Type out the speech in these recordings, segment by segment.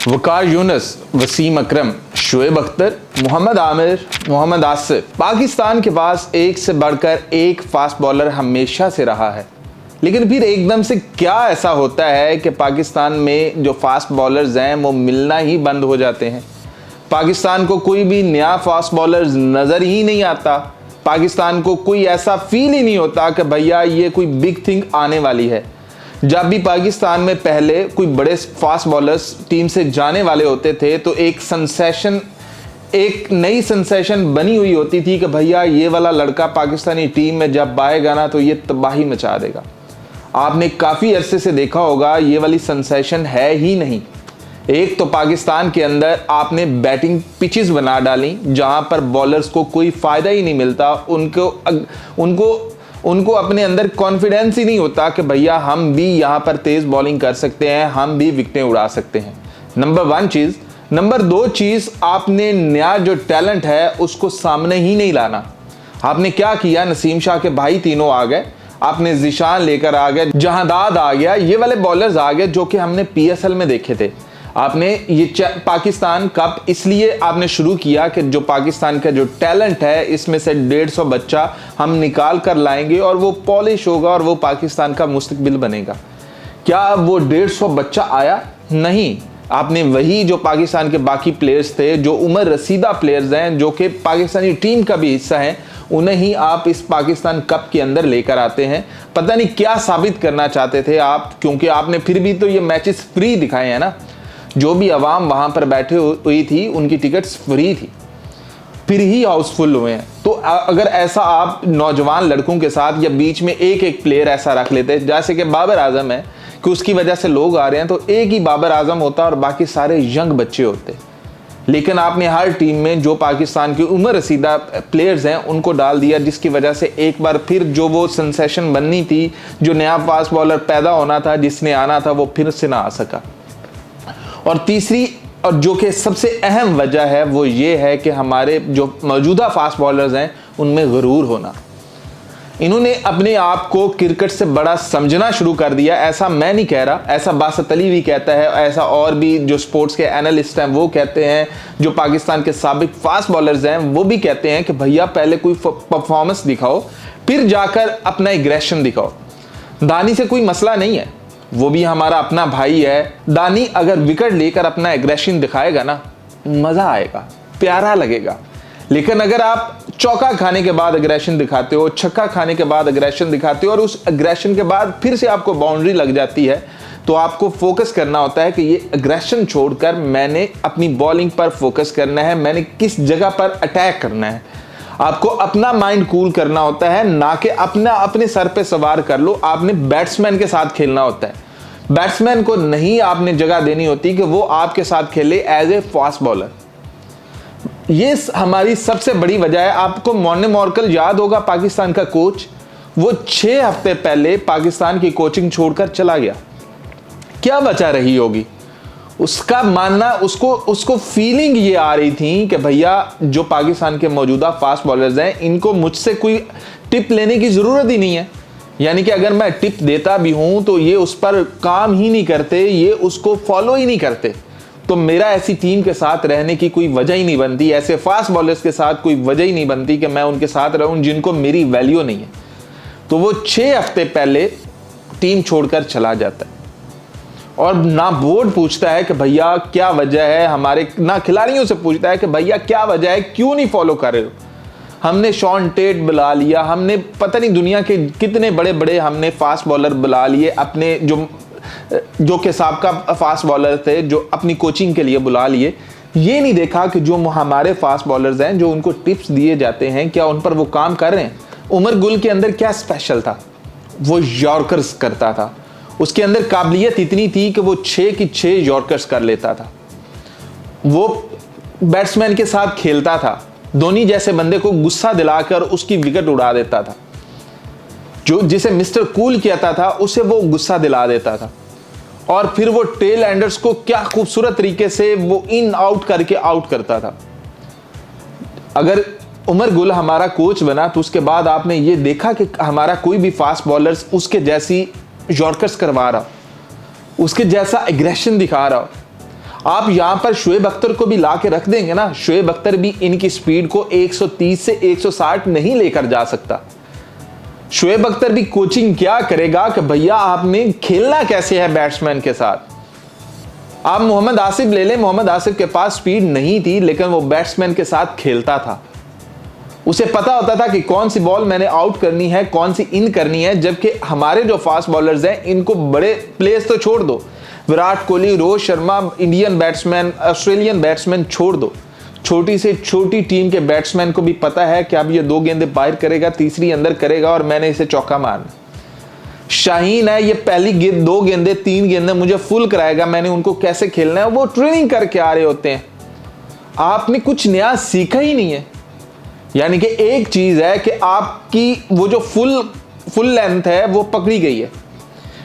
वकार यूनुस, वसीम अकरम, शुएब अख्तर, मोहम्मद आमिर, मोहम्मद आसिफ। पाकिस्तान के पास एक से बढ़कर एक फास्ट बॉलर हमेशा से रहा है, लेकिन फिर एकदम से क्या ऐसा होता है कि पाकिस्तान में जो फास्ट बॉलर्स हैं वो मिलना ही बंद हो जाते हैं। पाकिस्तान को कोई भी नया फास्ट बॉलर नज़र ही नहीं आता। पाकिस्तान को कोई ऐसा फील ही नहीं होता कि भैया ये कोई बिग थिंग आने वाली है। जब भी पाकिस्तान में पहले कोई बड़े फास्ट बॉलर्स टीम से जाने वाले होते थे तो एक नई सेंसेशन बनी हुई होती थी कि भैया ये वाला लड़का पाकिस्तानी टीम में जब आएगा ना तो ये तबाही मचा देगा। आपने काफ़ी अरसे से देखा होगा ये वाली सेंसेशन है ही नहीं। एक तो पाकिस्तान के अंदर आपने बैटिंग पिचेस बना डाली जहां पर बॉलर्स को कोई फ़ायदा ही नहीं मिलता। उनको अपने अंदर कॉन्फिडेंस ही नहीं होता कि भैया हम भी यहाँ पर तेज़ बॉलिंग कर सकते हैं, हम भी विकेटें उड़ा सकते हैं। नंबर 1 चीज़। नंबर 2 चीज़, आपने नया जो टैलेंट है उसको सामने ही नहीं लाना। आपने क्या किया, नसीम शाह के भाई तीनों आ गए, आपने ज़िशान लेकर आ गए, जहांदाद आ गया, ये वाले बॉलर्स आ गए जो कि हमने PSL में देखे थे। आपने ये पाकिस्तान कप इसलिए आपने शुरू किया कि जो पाकिस्तान का जो टैलेंट है इसमें से 150 बच्चा हम निकाल कर लाएंगे और वो पॉलिश होगा और वो पाकिस्तान का मुस्तकबिल बनेगा। क्या वो 150 बच्चा आया? नहीं। आपने वही जो पाकिस्तान के बाकी प्लेयर्स थे, जो उम्र रसीदा प्लेयर्स हैं, जो कि पाकिस्तानी टीम का भी हिस्सा हैं, उन्हें ही आप इस पाकिस्तान कप के अंदर लेकर आते हैं। पता नहीं क्या साबित करना चाहते थे आप, क्योंकि आपने फिर भी तो ये मैचेस फ्री दिखाए हैं ना। जो भी आवाम वहां पर बैठे हुई थी उनकी टिकट्स फ्री थी, फिर ही हाउसफुल हुए हैं। तो अगर ऐसा आप नौजवान लड़कों के साथ या बीच में एक प्लेयर ऐसा रख लेते, जैसे कि बाबर आजम है कि उसकी वजह से लोग आ रहे हैं, तो एक ही बाबर आजम होता और बाकी सारे यंग बच्चे होते। लेकिन आपने हर टीम में जो पाकिस्तान की उम्र रसीदा प्लेयर्स हैं उनको डाल दिया, जिसकी वजह से एक बार फिर जो वो सेंसेशन बननी थी, जो नया फास्ट बॉलर पैदा होना था, जिसने आना था, वो फिर से ना आ सका। और तीसरी और जो कि सबसे अहम वजह है वो ये है कि हमारे जो मौजूदा फास्ट बॉलर्स हैं उनमें गुरूर होना। इन्होंने अपने आप को क्रिकेट से बड़ा समझना शुरू कर दिया। ऐसा मैं नहीं कह रहा, ऐसा बासत अली भी कहता है, ऐसा और भी जो स्पोर्ट्स के एनालिस्ट हैं वो कहते हैं, जो पाकिस्तान के साबिक फास्ट बॉलर्स हैं वो भी कहते हैं कि भैया पहले कोई परफॉर्मेंस दिखाओ, फिर जाकर अपना एग्रेशन दिखाओ। दानी से कोई मसला नहीं है, वो भी हमारा अपना भाई है। दानी अगर विकेट लेकर अपना एग्रेशन दिखाएगा ना, मज़ा आएगा, प्यारा लगेगा। लेकिन अगर आप चौका खाने के बाद एग्रेशन दिखाते हो, छक्का खाने के बाद एग्रेशन दिखाते हो और उस एग्रेशन के बाद फिर से आपको बाउंड्री लग जाती है, तो आपको फोकस करना होता है कि ये एग्रेशन छोड़कर मैंने अपनी बॉलिंग पर फोकस करना है, मैंने किस जगह पर अटैक करना है। आपको अपना माइंड कूल करना होता है, ना कि अपने सर पे सवार कर लो। आपने बैट्समैन के साथ खेलना होता है। बैट्समैन को नहीं आपने जगह देनी होती कि वो आपके साथ खेले एज ए फास्ट बॉलर। ये हमारी सबसे बड़ी वजह है। आपको मॉर्ने मॉर्कल याद होगा, पाकिस्तान का कोच, वो 6 हफ्ते पहले पाकिस्तान की कोचिंग छोड़कर चला गया। क्या बचा रही होगी उसका मानना, उसको फीलिंग ये आ रही थी कि भैया जो पाकिस्तान के मौजूदा फास्ट बॉलर्स हैं इनको मुझसे कोई टिप लेने की ज़रूरत ही नहीं है। यानी कि अगर मैं टिप देता भी हूं तो ये उस पर काम ही नहीं करते, ये उसको फॉलो ही नहीं करते, तो मेरा ऐसी टीम के साथ रहने की कोई वजह ही नहीं बनती, ऐसे फास्ट बॉलर्स के साथ कोई वजह ही नहीं बनती कि मैं उनके साथ रहूं जिनको मेरी वैल्यू नहीं है। तो वो 6 हफ्ते पहले टीम छोड़कर चला जाता है और ना बोर्ड पूछता है कि भैया क्या वजह है, हमारे ना खिलाड़ियों से पूछता है कि भैया क्या वजह है, क्यों नहीं फॉलो कर रहे हो। हमने शॉन टेट बुला लिया, हमने पता नहीं दुनिया के कितने बड़े बड़े हमने फास्ट बॉलर बुला लिए, अपने जो के साबका फास्ट बॉलर थे जो अपनी कोचिंग के लिए बुला लिए। ये नहीं देखा कि जो हमारे फास्ट बॉलर्स हैं, जो उनको टिप्स दिए जाते हैं, क्या उन पर वो काम कर रहे हैं। उमर गुल के अंदर क्या स्पेशल था, वो यॉर्कर्स करता था। उसके अंदर काबिलियत इतनी थी कि वो 6 की 6 यॉर्कर्स कर लेता था। वो बैट्समैन के साथ खेलता था, धोनी जैसे बंदे को गुस्सा दिलाकर उसकी विकेट उड़ा देता था। जो जिसे मिस्टर कूल कहता था उसे वो गुस्सा दिला देता था। और फिर वो टेल एंडर्स को क्या खूबसूरत तरीके से वो इन आउट करके आउट करता था। अगर उमर गुल हमारा कोच बना तो उसके बाद आपने ये देखा कि हमारा कोई भी फास्ट बॉलर्स उसके जैसी यॉर्कर्स करवा रहा, उसके जैसा एग्रेशन दिखा रहा। आप यहां पर शोएब अख्तर को भी ला के रख देंगे ना, शोएब अख्तर भी इनकी स्पीड को 130 से 160 नहीं लेकर जा सकता। शोएब अख्तर भी कोचिंग क्या करेगा कि भैया आपने खेलना कैसे है बैट्समैन के साथ। आप मोहम्मद आसिफ ले लें, मोहम्मद आसिफ के पास स्पीड नहीं थी लेकिन वो बैट्समैन के साथ खेलता था। उसे पता होता था कि कौन सी बॉल मैंने आउट करनी है, कौन सी इन करनी है। जबकि हमारे जो फास्ट बॉलर्स हैं इनको बड़े प्लेयर्स तो छोड़ दो, Virat Kohli, Rohit Sharma, Indian batsman, Australian batsman छोड़ दो, छोटी से छोटी टीम के बैट्समैन को भी पता है कि अब ये 2 गेंदें बाहर करेगा, तीसरी अंदर करेगा और मैंने इसे चौका मारना। शाहीन है, ये पहली गेंद 2 गेंदें 3 गेंदें मुझे फुल कराएगा, मैंने उनको कैसे खेलना है वो ट्रेनिंग करके आ रहे होते हैं। आपने कुछ नया सीखा ही नहीं है। यानी कि एक चीज है कि आपकी वो जो फुल लेंथ है वो पकड़ी गई है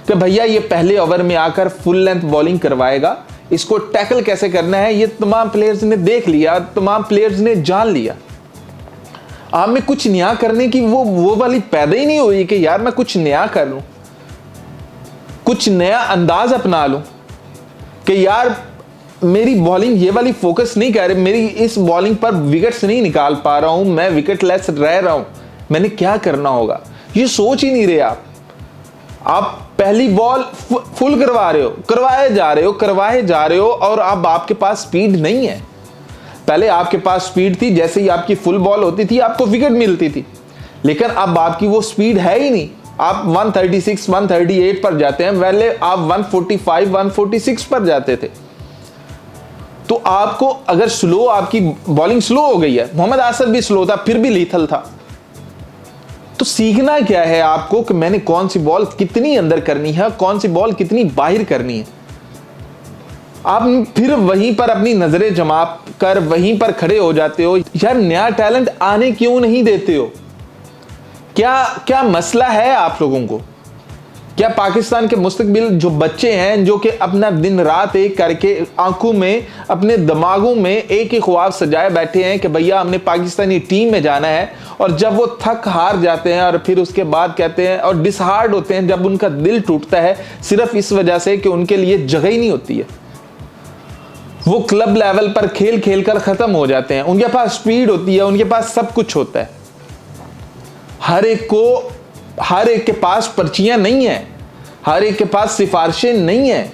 कि भैया ये पहले ओवर में आकर फुल लेंथ बॉलिंग करवाएगा, इसको टैकल कैसे करना है ये तमाम प्लेयर्स ने देख लिया, तमाम प्लेयर्स ने जान लिया। आप में कुछ नया करने की वो वाली पैदा ही नहीं हुई कि यार मैं कुछ नया कर लूं, कुछ नया अंदाज अपना लूं कि यार मेरी बॉलिंग ये वाली फोकस नहीं कर रही, मेरी इस बॉलिंग पर विकेट्स नहीं निकाल पा रहा हूं, मैं विकेट लेस रह रहा हूं, मैंने क्या करना होगा, ये सोच ही नहीं रहे आप पहली बॉल फुल करवा रहे हो, करवाए जा रहे हो और अब आपके पास स्पीड नहीं है। पहले आपके पास स्पीड थी, जैसे ही आपकी फुल बॉल होती थी आपको विकेट मिलती थी, लेकिन अब आपकी वो स्पीड है ही नहीं। आप 136, 138 पर जाते हैं, पहले आप 145, 146 पर जाते थे। तो आपको अगर स्लो, आपकी बॉलिंग स्लो हो गई है, मोहम्मद आसिफ भी स्लो था फिर भी लीथल था, तो सीखना क्या है आपको कि मैंने कौन सी बॉल कितनी अंदर करनी है, कौन सी बॉल कितनी बाहर करनी है। आप फिर वहीं पर अपनी नजरें जमा कर वहीं पर खड़े हो जाते हो। यार नया टैलेंट आने क्यों नहीं देते हो? क्या मसला है आप लोगों को? क्या पाकिस्तान के मुस्तकबिल जो बच्चे हैं जो कि अपना दिन रात एक करके आंखों में, अपने दिमागों में एक ही ख्वाब सजाए बैठे हैं कि भैया हमने पाकिस्तानी टीम में जाना है, और जब वो थक हार जाते हैं और फिर उसके बाद कहते हैं और डिसहार्ड होते हैं, जब उनका दिल टूटता है सिर्फ इस वजह से कि उनके लिए जगह ही नहीं होती है, वो क्लब लेवल पर खेल खेल कर खत्म हो जाते हैं। उनके पास स्पीड होती है, उनके पास सब कुछ होता है, हर एक के पास पर्चियां नहीं है, हर एक के पास सिफारिशें नहीं है।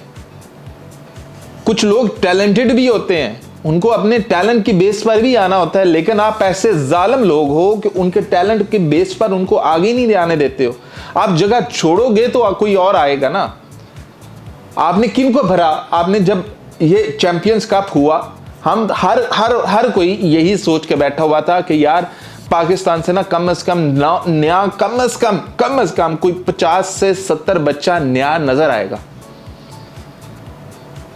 कुछ लोग टैलेंटेड भी होते हैं, उनको अपने टैलेंट की बेस पर भी आना होता है, लेकिन आप ऐसे जालिम लोग हो कि उनके टैलेंट की बेस पर उनको आगे नहीं आने देते हो। आप जगह छोड़ोगे तो कोई और आएगा ना। आपने किन को भरा? आपने जब ये चैंपियंस कप हुआ, हम हर कोई यही सोच के बैठा हुआ था कि यार पाकिस्तान से ना कम से कम कोई 50 से 70 बच्चा नया नजर आएगा।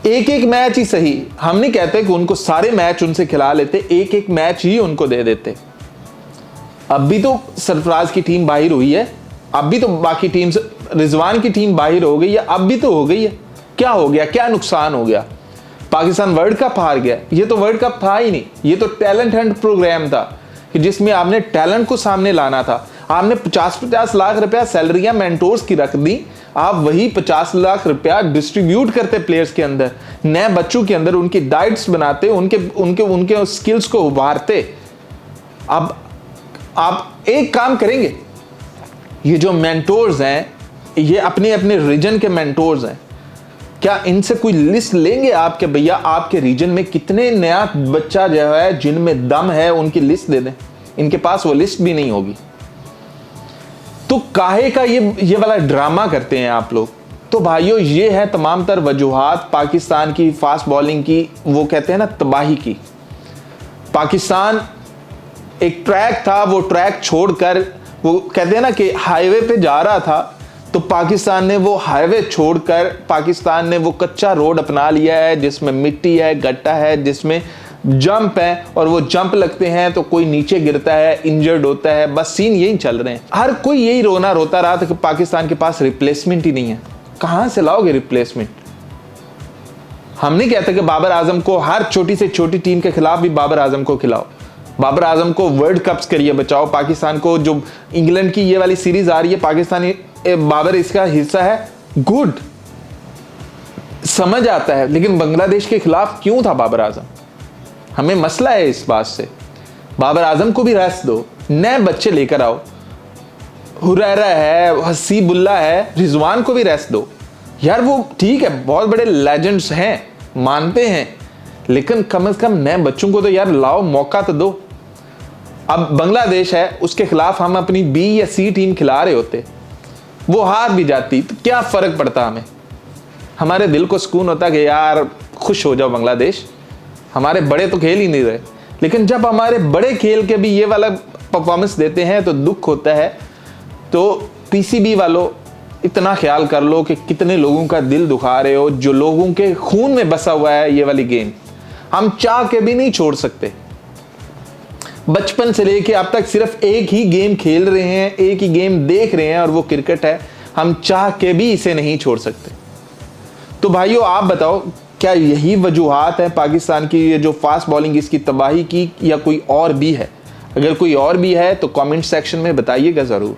एक मैच ही सही, हम नहीं कहते कि उनको सारे मैच उनसे खिला लेते, एक मैच ही उनको दे देते। अब भी तो सरफराज की टीम बाहर हुई है, अब भी तो बाकी टीम, रिजवान की टीम बाहर हो गई है, अब भी तो हो गई है। क्या हो गया? क्या नुकसान हो गया? पाकिस्तान वर्ल्ड कप हार गया? ये तो वर्ल्ड कप था ही नहीं, ये तो टैलेंट हंट प्रोग्राम था कि जिसमें आपने टैलेंट को सामने लाना था। आपने 50-50 लाख रुपया सैलरियां मेंटोर्स की रख दी, आप वही 50 लाख रुपया डिस्ट्रीब्यूट करते प्लेयर्स के अंदर, नए बच्चों के अंदर उनकी डाइट्स बनाते, उनके स्किल्स को उभारते। अब आप एक काम करेंगे, ये जो मेंटोर्स हैं, ये अपने रीजन के मेंटोर्स हैं, क्या इनसे कोई लिस्ट लेंगे आपके भैया आपके रीजन में कितने नया बच्चा जो है जिनमें दम है, उनकी लिस्ट दे दें? इनके पास वो लिस्ट भी नहीं होगी। तो काहे का ये वाला ड्रामा करते हैं आप लोग? तो भाइयों ये है तमाम तर वजूहात पाकिस्तान की फास्ट बॉलिंग की, वो कहते हैं ना तबाही की। पाकिस्तान एक ट्रैक था, वो ट्रैक छोड़कर, वो कहते हैं ना कि हाईवे पे जा रहा था, तो पाकिस्तान ने वो हाईवे छोड़कर पाकिस्तान ने वो कच्चा रोड अपना लिया है जिसमें मिट्टी है, गड्ढा है, जिसमें जंप है, और वो जंप लगते हैं तो कोई नीचे गिरता है, इंजर्ड होता है। बस सीन यही चल रहे हैं। हर कोई यही रोता रहा था कि पाकिस्तान के पास रिप्लेसमेंट ही नहीं है। कहां से लाओगे रिप्लेसमेंट? हम नहीं कहते कि बाबर आजम को, हर छोटी से छोटी टीम के खिलाफ भी बाबर आजम को खिलाओ, बाबर आजम को वर्ल्ड कप्स करिए बचाओ। पाकिस्तान को जो इंग्लैंड की ये वाली सीरीज आ रही है, पाकिस्तानी बाबर इसका हिस्सा है, गुड, समझ आता है, लेकिन बांग्लादेश के खिलाफ क्यों था बाबर आजम? हमें मसला है इस बात से। बाबर आजम को भी रेस्ट दो, नए बच्चे लेकर आओ, हुरैरा है, हसीबुल्ला है, रिजवान को भी रेस्ट दो यार। वो ठीक है, बहुत बड़े लेजेंड्स हैं, मानते हैं, लेकिन कम से कम नए बच्चों को तो यार लाओ, मौका तो दो। अब बांग्लादेश है, उसके खिलाफ हम अपनी बी या सी टीम खिला रहे होते, वो हार भी जाती तो क्या फर्क पड़ता हमें? हमारे दिल को सुकून होता कि यार खुश हो जाओ बांग्लादेश, हमारे बड़े तो खेल ही नहीं रहे। लेकिन जब हमारे बड़े खेल के भी ये वाला परफॉर्मेंस देते हैं तो दुख होता है। तो पीसीबी वालों, इतना ख्याल कर लो कि कितने लोगों का दिल दुखा रहे हो, जो लोगों के खून में बसा हुआ है ये वाली गेम। हम चाह के भी नहीं छोड़ सकते। बचपन से लेके अब तक सिर्फ एक ही गेम खेल रहे हैं, एक ही गेम देख रहे हैं, और वो क्रिकेट है। हम चाह के भी इसे नहीं छोड़ सकते। तो भाइयों, आप बताओ, क्या यही वजूहात है पाकिस्तान की ये जो फास्ट बॉलिंग इसकी तबाही की, या कोई और भी है? अगर कोई और भी है तो कमेंट सेक्शन में बताइएगा ज़रूर।